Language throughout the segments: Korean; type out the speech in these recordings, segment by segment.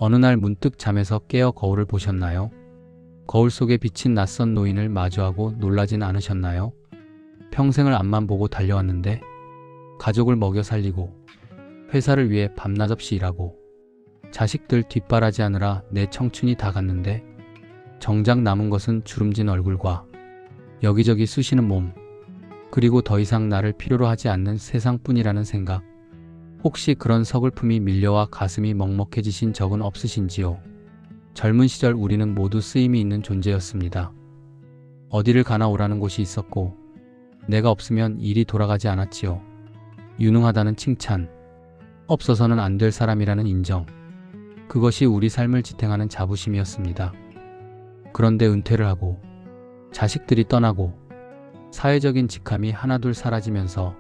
어느 날 문득 잠에서 깨어 거울을 보셨나요? 거울 속에 비친 낯선 노인을 마주하고 놀라진 않으셨나요? 평생을 앞만 보고 달려왔는데 가족을 먹여 살리고 회사를 위해 밤낮 없이 일하고 자식들 뒷바라지하느라 내 청춘이 다 갔는데 정작 남은 것은 주름진 얼굴과 여기저기 쑤시는 몸, 그리고 더 이상 나를 필요로 하지 않는 세상뿐이라는 생각. 혹시 그런 서글픔이 밀려와 가슴이 먹먹해지신 적은 없으신지요? 젊은 시절 우리는 모두 쓰임이 있는 존재였습니다. 어디를 가나 오라는 곳이 있었고 내가 없으면 일이 돌아가지 않았지요. 유능하다는 칭찬, 없어서는 안 될 사람이라는 인정. 그것이 우리 삶을 지탱하는 자부심이었습니다. 그런데 은퇴를 하고 자식들이 떠나고 사회적인 직함이 하나둘 사라지면서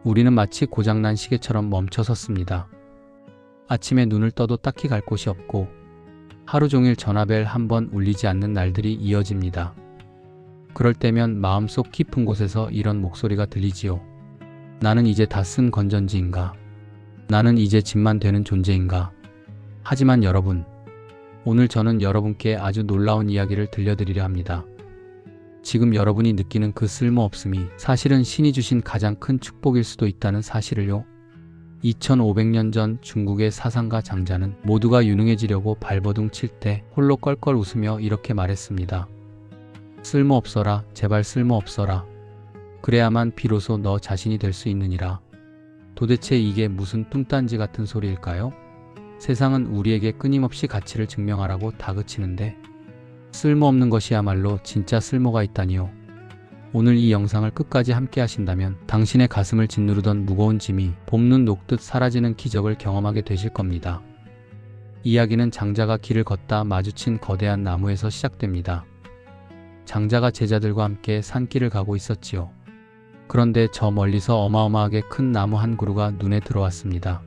우리는 마치 고장난 시계처럼 멈춰섰습니다. 아침에 눈을 떠도 딱히 갈 곳이 없고 하루 종일 전화벨 한 번 울리지 않는 날들이 이어집니다. 그럴 때면 마음속 깊은 곳에서 이런 목소리가 들리지요. 나는 이제 다 쓴 건전지인가? 나는 이제 짐만 되는 존재인가? 하지만 여러분, 오늘 저는 여러분께 아주 놀라운 이야기를 들려드리려 합니다. 지금 여러분이 느끼는 그 쓸모없음이 사실은 신이 주신 가장 큰 축복일 수도 있다는 사실을요. 2500년 전 중국의 사상가 장자는 모두가 유능해지려고 발버둥 칠 때 홀로 껄껄 웃으며 이렇게 말했습니다. 쓸모없어라, 제발 쓸모없어라. 그래야만 비로소 너 자신이 될 수 있느니라. 도대체 이게 무슨 뚱딴지 같은 소리일까요? 세상은 우리에게 끊임없이 가치를 증명하라고 다그치는데 쓸모없는 것이야말로 진짜 쓸모가 있다니요. 오늘 이 영상을 끝까지 함께 하신다면 당신의 가슴을 짓누르던 무거운 짐이 봄눈 녹듯 사라지는 기적을 경험하게 되실 겁니다. 이야기는 장자가 길을 걷다 마주친 거대한 나무에서 시작됩니다. 장자가 제자들과 함께 산길을 가고 있었지요. 그런데 저 멀리서 어마어마하게 큰 나무 한 그루가 눈에 들어왔습니다.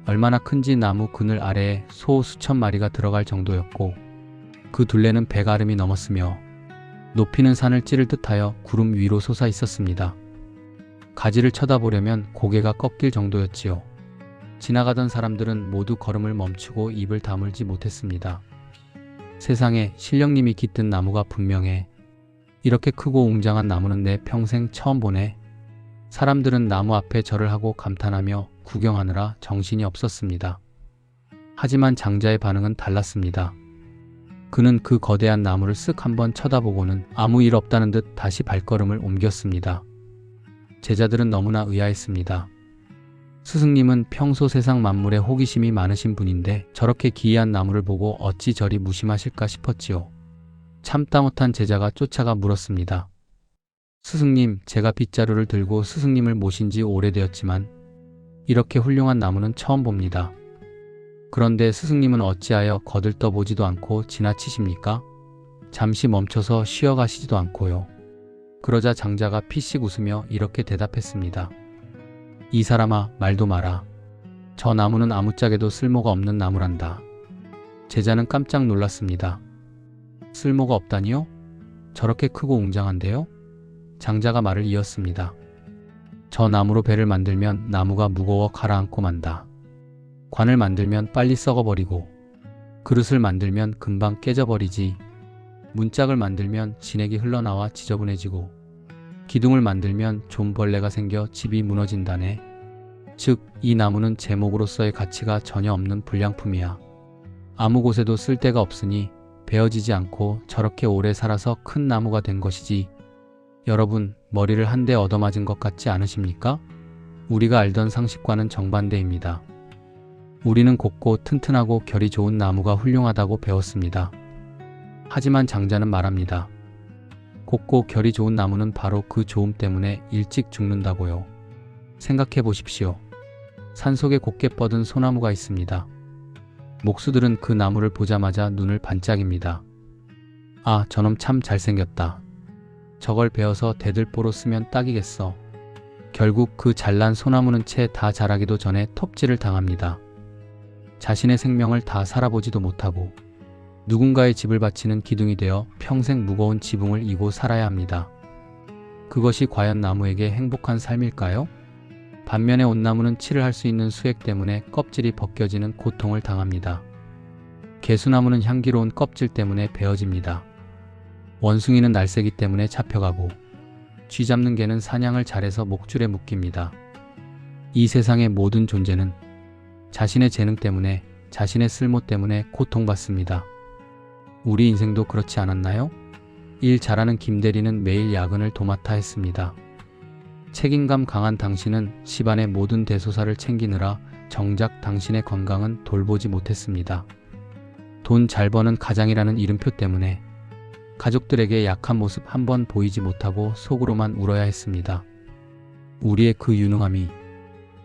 얼마나 큰지 나무 그늘 아래에 소 수천 마리가 들어갈 정도였고 그 둘레는 백아름이 넘었으며 높이는 산을 찌를 듯하여 구름 위로 솟아 있었습니다. 가지를 쳐다보려면 고개가 꺾일 정도였지요. 지나가던 사람들은 모두 걸음을 멈추고 입을 다물지 못했습니다. 세상에 신령님이 깃든 나무가 분명해. 이렇게 크고 웅장한 나무는 내 평생 처음 보네. 사람들은 나무 앞에 절을 하고 감탄하며 구경하느라 정신이 없었습니다. 하지만 장자의 반응은 달랐습니다. 그는 그 거대한 나무를 쓱 한번 쳐다보고는 아무 일 없다는 듯 다시 발걸음을 옮겼습니다. 제자들은 너무나 의아했습니다. 스승님은 평소 세상 만물에 호기심이 많으신 분인데 저렇게 기이한 나무를 보고 어찌 저리 무심하실까 싶었지요. 참다 못한 제자가 쫓아가 물었습니다. 스승님, 제가 빗자루를 들고 스승님을 모신 지 오래되었지만 이렇게 훌륭한 나무는 처음 봅니다. 그런데 스승님은 어찌하여 거들떠보지도 않고 지나치십니까? 잠시 멈춰서 쉬어가시지도 않고요. 그러자 장자가 피식 웃으며 이렇게 대답했습니다. 이 사람아, 말도 마라. 저 나무는 아무짝에도 쓸모가 없는 나무란다. 제자는 깜짝 놀랐습니다. 쓸모가 없다니요? 저렇게 크고 웅장한데요? 장자가 말을 이었습니다. 저 나무로 배를 만들면 나무가 무거워 가라앉고 만다. 관을 만들면 빨리 썩어버리고 그릇을 만들면 금방 깨져버리지. 문짝을 만들면 진액이 흘러나와 지저분해지고 기둥을 만들면 좀벌레가 생겨 집이 무너진다네. 즉, 이 나무는 제목으로서의 가치가 전혀 없는 불량품이야. 아무 곳에도 쓸 데가 없으니 베어지지 않고 저렇게 오래 살아서 큰 나무가 된 것이지. 여러분, 머리를 한 대 얻어맞은 것 같지 않으십니까? 우리가 알던 상식과는 정반대입니다. 우리는 곱고 튼튼하고 결이 좋은 나무가 훌륭하다고 배웠습니다. 하지만 장자는 말합니다. 곱고 결이 좋은 나무는 바로 그 좋음 때문에 일찍 죽는다고요. 생각해 보십시오. 산속에 곱게 뻗은 소나무가 있습니다. 목수들은 그 나무를 보자마자 눈을 반짝입니다. 아, 저놈 참 잘생겼다. 저걸 베어서 대들보로 쓰면 딱이겠어. 결국 그 잘난 소나무는 채 다 자라기도 전에 톱질을 당합니다. 자신의 생명을 다 살아보지도 못하고 누군가의 집을 바치는 기둥이 되어 평생 무거운 지붕을 이고 살아야 합니다. 그것이 과연 나무에게 행복한 삶일까요? 반면에 온나무는 칠을 할 수 있는 수액 때문에 껍질이 벗겨지는 고통을 당합니다. 개수나무는 향기로운 껍질 때문에 베어집니다. 원숭이는 날쌔기 때문에 잡혀가고 쥐 잡는 개는 사냥을 잘해서 목줄에 묶입니다. 이 세상의 모든 존재는 자신의 재능 때문에, 자신의 쓸모 때문에 고통받습니다. 우리 인생도 그렇지 않았나요? 일 잘하는 김대리는 매일 야근을 도맡아 했습니다. 책임감 강한 당신은 집안의 모든 대소사를 챙기느라 정작 당신의 건강은 돌보지 못했습니다. 돈 잘 버는 가장이라는 이름표 때문에 가족들에게 약한 모습 한 번 보이지 못하고 속으로만 울어야 했습니다. 우리의 그 유능함이,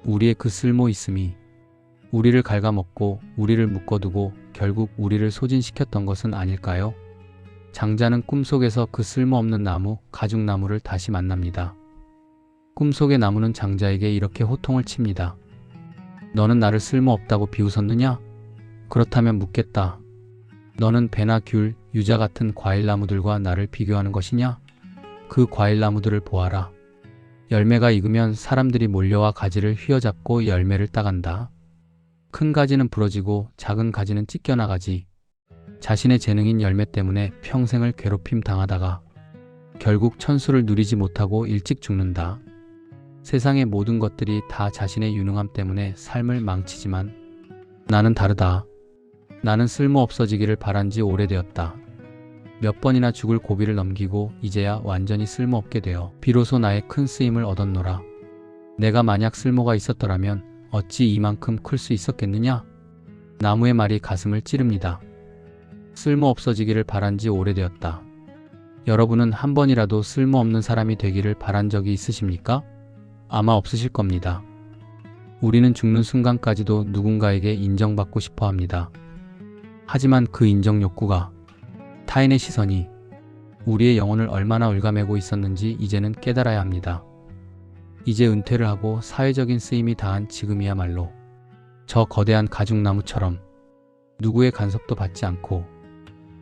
우리의 그 쓸모 있음이 우리를 갉아먹고 우리를 묶어두고 결국 우리를 소진시켰던 것은 아닐까요? 장자는 꿈속에서 그 쓸모없는 나무, 가죽나무를 다시 만납니다. 꿈속의 나무는 장자에게 이렇게 호통을 칩니다. 너는 나를 쓸모없다고 비웃었느냐? 그렇다면 묻겠다. 너는 배나 귤, 유자 같은 과일나무들과 나를 비교하는 것이냐? 그 과일나무들을 보아라. 열매가 익으면 사람들이 몰려와 가지를 휘어잡고 열매를 따간다. 큰 가지는 부러지고 작은 가지는 찢겨나가지. 자신의 재능인 열매 때문에 평생을 괴롭힘 당하다가 결국 천수를 누리지 못하고 일찍 죽는다. 세상의 모든 것들이 다 자신의 유능함 때문에 삶을 망치지만 나는 다르다. 나는 쓸모없어지기를 바란 지 오래되었다. 몇 번이나 죽을 고비를 넘기고 이제야 완전히 쓸모없게 되어 비로소 나의 큰 쓰임을 얻었노라. 내가 만약 쓸모가 있었더라면 어찌 이만큼 클 수 있었겠느냐? 나무의 말이 가슴을 찌릅니다. 쓸모없어지기를 바란 지 오래되었다. 여러분은 한 번이라도 쓸모없는 사람이 되기를 바란 적이 있으십니까? 아마 없으실 겁니다. 우리는 죽는 순간까지도 누군가에게 인정받고 싶어 합니다. 하지만 그 인정 욕구가, 타인의 시선이 우리의 영혼을 얼마나 옅아매고 있었는지 이제는 깨달아야 합니다. 이제 은퇴를 하고 사회적인 쓰임이 다한 지금이야말로 저 거대한 가죽나무처럼 누구의 간섭도 받지 않고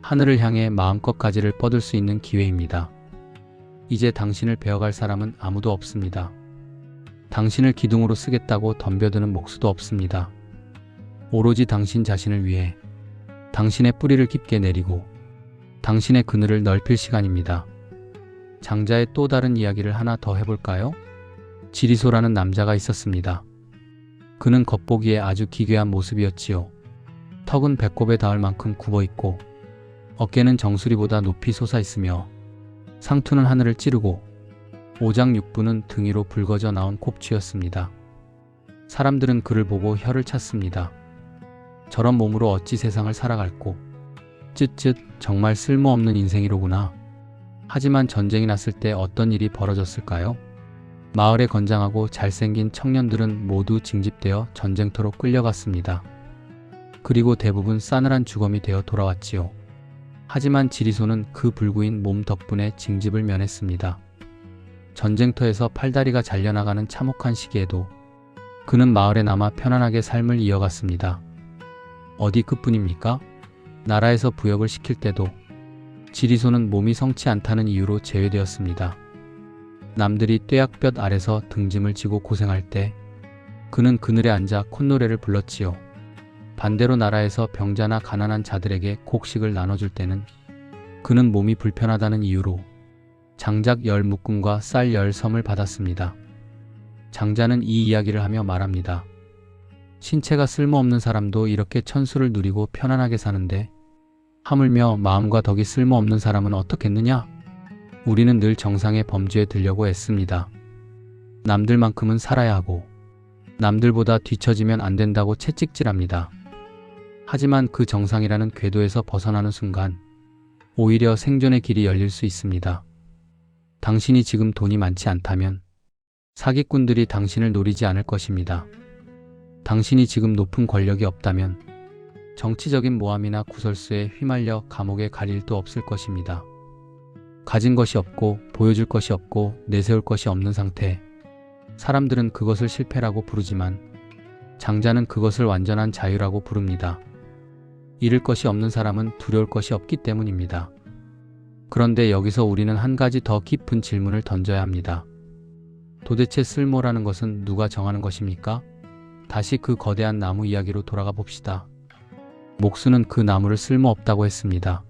하늘을 향해 마음껏 가지를 뻗을 수 있는 기회입니다. 이제 당신을 베어갈 사람은 아무도 없습니다. 당신을 기둥으로 쓰겠다고 덤벼드는 목수도 없습니다. 오로지 당신 자신을 위해 당신의 뿌리를 깊게 내리고 당신의 그늘을 넓힐 시간입니다. 장자의 또 다른 이야기를 하나 더 해볼까요? 지리소라는 남자가 있었습니다. 그는 겉보기에 아주 기괴한 모습이었지요. 턱은 배꼽에 닿을 만큼 굽어있고 어깨는 정수리보다 높이 솟아있으며 상투는 하늘을 찌르고 오장육부는 등 위로 붉어져 나온 kop쥐였습니다. 사람들은 그를 보고 혀를 찼습니다. 저런 몸으로 어찌 세상을 살아갈꼬. 쯧쯧, 정말 쓸모없는 인생이로구나. 하지만 전쟁이 났을 때 어떤 일이 벌어졌을까요? 마을의 건장하고 잘생긴 청년들은 모두 징집되어 전쟁터로 끌려갔습니다. 그리고 대부분 싸늘한 주검이 되어 돌아왔지요. 하지만 지리소는 그 불구인 몸 덕분에 징집을 면했습니다. 전쟁터에서 팔다리가 잘려나가는 참혹한 시기에도 그는 마을에 남아 편안하게 삶을 이어갔습니다. 어디 그뿐입니까? 나라에서 부역을 시킬 때도 지리소는 몸이 성치 않다는 이유로 제외되었습니다. 남들이 뙤약볕 아래서 등짐을 지고 고생할 때 그는 그늘에 앉아 콧노래를 불렀지요. 반대로 나라에서 병자나 가난한 자들에게 곡식을 나눠줄 때는 그는 몸이 불편하다는 이유로 장작 10묶음과 쌀 10섬을 받았습니다. 장자는 이 이야기를 하며 말합니다. 신체가 쓸모없는 사람도 이렇게 천수를 누리고 편안하게 사는데 하물며 마음과 덕이 쓸모없는 사람은 어떻겠느냐? 우리는 늘 정상의 범주에 들려고 애씁니다. 남들만큼은 살아야 하고 남들보다 뒤처지면 안 된다고 채찍질합니다. 하지만 그 정상이라는 궤도에서 벗어나는 순간 오히려 생존의 길이 열릴 수 있습니다. 당신이 지금 돈이 많지 않다면 사기꾼들이 당신을 노리지 않을 것입니다. 당신이 지금 높은 권력이 없다면 정치적인 모함이나 구설수에 휘말려 감옥에 갈 일도 없을 것입니다. 가진 것이 없고 보여줄 것이 없고 내세울 것이 없는 상태. 사람들은 그것을 실패라고 부르지만 장자는 그것을 완전한 자유라고 부릅니다. 잃을 것이 없는 사람은 두려울 것이 없기 때문입니다. 그런데 여기서 우리는 한 가지 더 깊은 질문을 던져야 합니다. 도대체 쓸모라는 것은 누가 정하는 것입니까? 다시 그 거대한 나무 이야기로 돌아가 봅시다. 목수는 그 나무를 쓸모없다고 했습니다.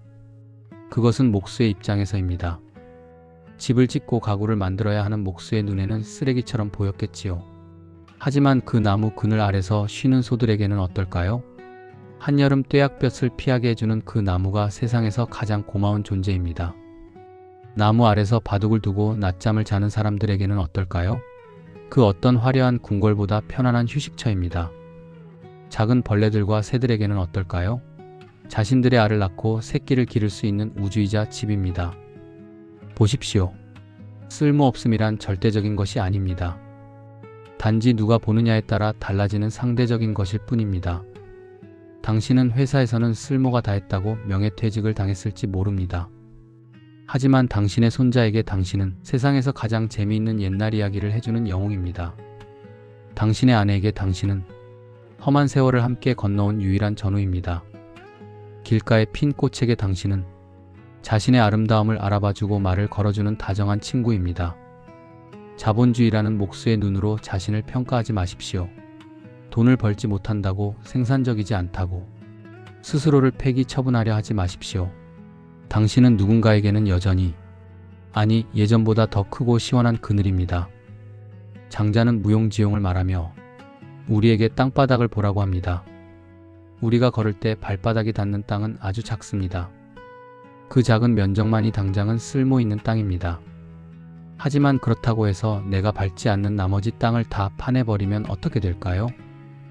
그것은 목수의 입장에서입니다. 집을 짓고 가구를 만들어야 하는 목수의 눈에는 쓰레기처럼 보였겠지요. 하지만 그 나무 그늘 아래서 쉬는 소들에게는 어떨까요? 한여름 뙤약볕을 피하게 해주는 그 나무가 세상에서 가장 고마운 존재입니다. 나무 아래서 바둑을 두고 낮잠을 자는 사람들에게는 어떨까요? 그 어떤 화려한 궁궐보다 편안한 휴식처입니다. 작은 벌레들과 새들에게는 어떨까요? 자신들의 알을 낳고 새끼를 기를 수 있는 우주이자 집입니다. 보십시오. 쓸모없음이란 절대적인 것이 아닙니다. 단지 누가 보느냐에 따라 달라지는 상대적인 것일 뿐입니다. 당신은 회사에서는 쓸모가 다했다고 명예퇴직을 당했을지 모릅니다. 하지만 당신의 손자에게 당신은 세상에서 가장 재미있는 옛날 이야기를 해주는 영웅입니다. 당신의 아내에게 당신은 험한 세월을 함께 건너온 유일한 전우입니다. 길가의 핀 꽃에게 당신은 자신의 아름다움을 알아봐주고 말을 걸어주는 다정한 친구입니다. 자본주의라는 목수의 눈으로 자신을 평가하지 마십시오. 돈을 벌지 못한다고 생산적이지 않다고 스스로를 폐기 처분하려 하지 마십시오. 당신은 누군가에게는 여전히, 아니 예전보다 더 크고 시원한 그늘입니다. 장자는 무용지용을 말하며 우리에게 땅바닥을 보라고 합니다. 우리가 걸을 때 발바닥이 닿는 땅은 아주 작습니다. 그 작은 면적만 이 당장은 쓸모있는 땅입니다. 하지만 그렇다고 해서 내가 밟지 않는 나머지 땅을 다 파내버리면 어떻게 될까요?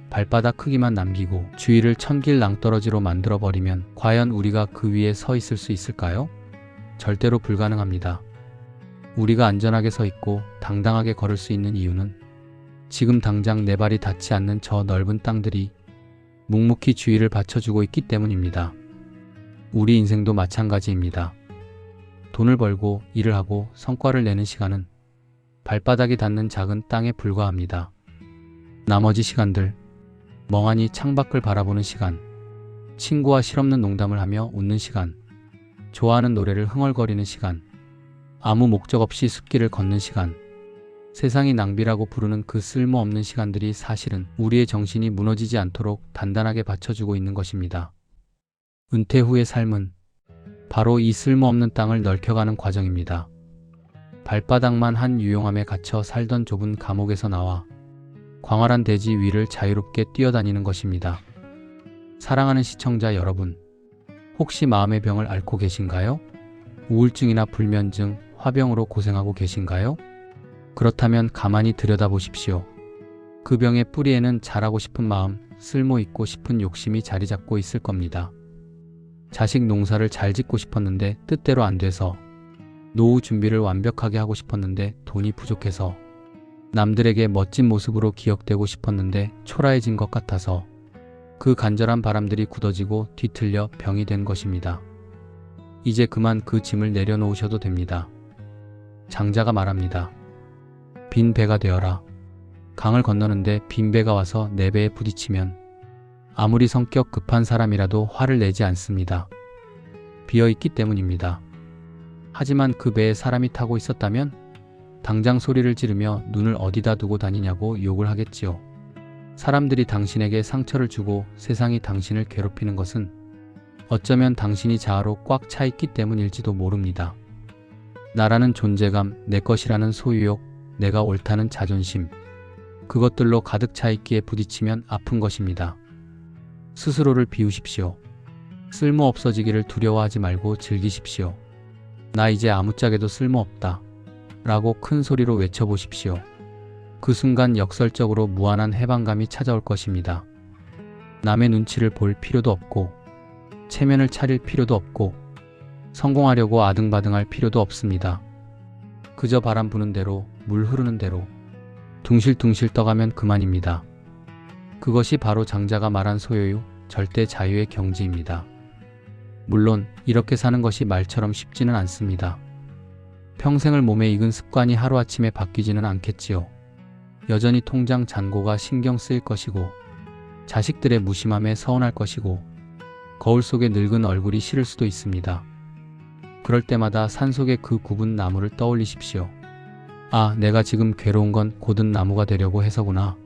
발바닥 크기만 남기고 주위를 천길 낭떠러지로 만들어버리면 과연 우리가 그 위에 서 있을 수 있을까요? 절대로 불가능합니다. 우리가 안전하게 서 있고 당당하게 걸을 수 있는 이유는 지금 당장 내 발이 닿지 않는 저 넓은 땅들이 묵묵히 주위를 받쳐주고 있기 때문입니다. 우리 인생도 마찬가지입니다. 돈을 벌고 일을 하고 성과를 내는 시간은 발바닥이 닿는 작은 땅에 불과합니다. 나머지 시간들, 멍하니 창밖을 바라보는 시간, 친구와 실없는 농담을 하며 웃는 시간, 좋아하는 노래를 흥얼거리는 시간, 아무 목적 없이 숲길을 걷는 시간, 세상이 낭비라고 부르는 그 쓸모없는 시간들이 사실은 우리의 정신이 무너지지 않도록 단단하게 받쳐주고 있는 것입니다. 은퇴 후의 삶은 바로 이 쓸모없는 땅을 넓혀가는 과정입니다. 발바닥만 한 유용함에 갇혀 살던 좁은 감옥에서 나와 광활한 대지 위를 자유롭게 뛰어다니는 것입니다. 사랑하는 시청자 여러분, 혹시 마음의 병을 앓고 계신가요? 우울증이나 불면증, 화병으로 고생하고 계신가요? 그렇다면 가만히 들여다보십시오. 그 병의 뿌리에는 잘하고 싶은 마음, 쓸모있고 싶은 욕심이 자리 잡고 있을 겁니다. 자식 농사를 잘 짓고 싶었는데 뜻대로 안 돼서, 노후 준비를 완벽하게 하고 싶었는데 돈이 부족해서, 남들에게 멋진 모습으로 기억되고 싶었는데 초라해진 것 같아서 그 간절한 바람들이 굳어지고 뒤틀려 병이 된 것입니다. 이제 그만 그 짐을 내려놓으셔도 됩니다. 장자가 말합니다. 빈 배가 되어라. 강을 건너는데 빈 배가 와서 내 배에 부딪히면 아무리 성격 급한 사람이라도 화를 내지 않습니다. 비어있기 때문입니다. 하지만 그 배에 사람이 타고 있었다면 당장 소리를 지르며 눈을 어디다 두고 다니냐고 욕을 하겠지요. 사람들이 당신에게 상처를 주고 세상이 당신을 괴롭히는 것은 어쩌면 당신이 자아로 꽉 차 있기 때문일지도 모릅니다. 나라는 존재감, 내 것이라는 소유욕, 내가 옳다는 자존심, 그것들로 가득 차 있기에 부딪히면 아픈 것입니다. 스스로를 비우십시오. 쓸모 없어지기를 두려워하지 말고 즐기십시오. 나 이제 아무짝에도 쓸모없다 라고 큰 소리로 외쳐보십시오. 그 순간 역설적으로 무한한 해방감이 찾아올 것입니다. 남의 눈치를 볼 필요도 없고 체면을 차릴 필요도 없고 성공하려고 아등바등할 필요도 없습니다. 그저 바람 부는 대로, 물 흐르는 대로 둥실둥실 떠가면 그만입니다. 그것이 바로 장자가 말한 소유유, 절대 자유의 경지입니다. 물론 이렇게 사는 것이 말처럼 쉽지는 않습니다. 평생을 몸에 익은 습관이 하루아침에 바뀌지는 않겠지요. 여전히 통장 잔고가 신경 쓰일 것이고 자식들의 무심함에 서운할 것이고 거울 속에 늙은 얼굴이 싫을 수도 있습니다. 그럴 때마다 산속의 그 굽은 나무를 떠올리십시오. 아, 내가 지금 괴로운 건 고든 나무가 되려고 해서구나.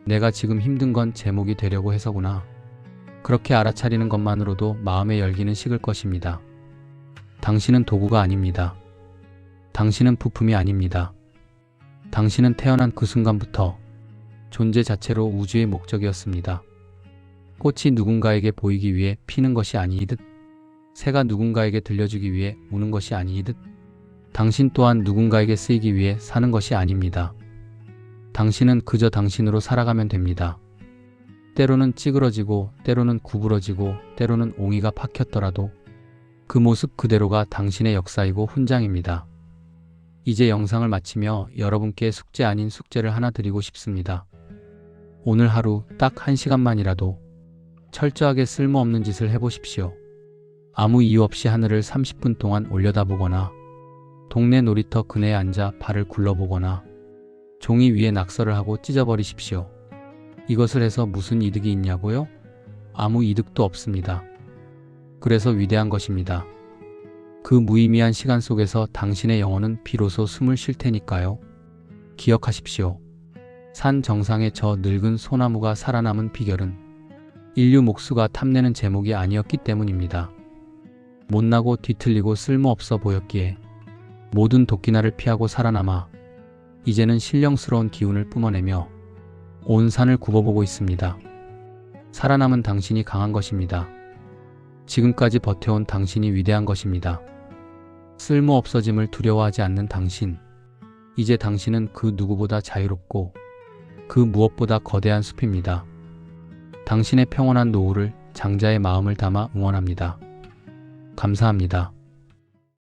내가 지금 힘든 건 제목이 되려고 해서구나. 그렇게 알아차리는 것만으로도 마음의 열기는 식을 것입니다. 당신은 도구가 아닙니다. 당신은 부품이 아닙니다. 당신은 태어난 그 순간부터 존재 자체로 우주의 목적이었습니다. 꽃이 누군가에게 보이기 위해 피는 것이 아니듯, 새가 누군가에게 들려주기 위해 우는 것이 아니듯, 당신 또한 누군가에게 쓰이기 위해 사는 것이 아닙니다. 당신은 그저 당신으로 살아가면 됩니다. 때로는 찌그러지고, 때로는 구부러지고, 때로는 옹이가 박혔더라도 그 모습 그대로가 당신의 역사이고 훈장입니다. 이제 영상을 마치며 여러분께 숙제 아닌 숙제를 하나 드리고 싶습니다. 오늘 하루 딱 1시간만이라도 철저하게 쓸모없는 짓을 해보십시오. 아무 이유 없이 하늘을 30분 동안 올려다보거나, 동네 놀이터 그네에 앉아 발을 굴러보거나, 종이 위에 낙서를 하고 찢어버리십시오. 이것을 해서 무슨 이득이 있냐고요? 아무 이득도 없습니다. 그래서 위대한 것입니다. 그 무의미한 시간 속에서 당신의 영혼은 비로소 숨을 쉴 테니까요. 기억하십시오. 산 정상에 저 늙은 소나무가 살아남은 비결은 인류 목수가 탐내는 제목이 아니었기 때문입니다. 못나고 뒤틀리고 쓸모없어 보였기에 모든 도끼날을 피하고 살아남아 이제는 신령스러운 기운을 뿜어내며 온 산을 굽어보고 있습니다. 살아남은 당신이 강한 것입니다. 지금까지 버텨온 당신이 위대한 것입니다. 쓸모없어짐을 두려워하지 않는 당신, 이제 당신은 그 누구보다 자유롭고 그 무엇보다 거대한 숲입니다. 당신의 평온한 노후를 장자의 마음을 담아 응원합니다. 감사합니다.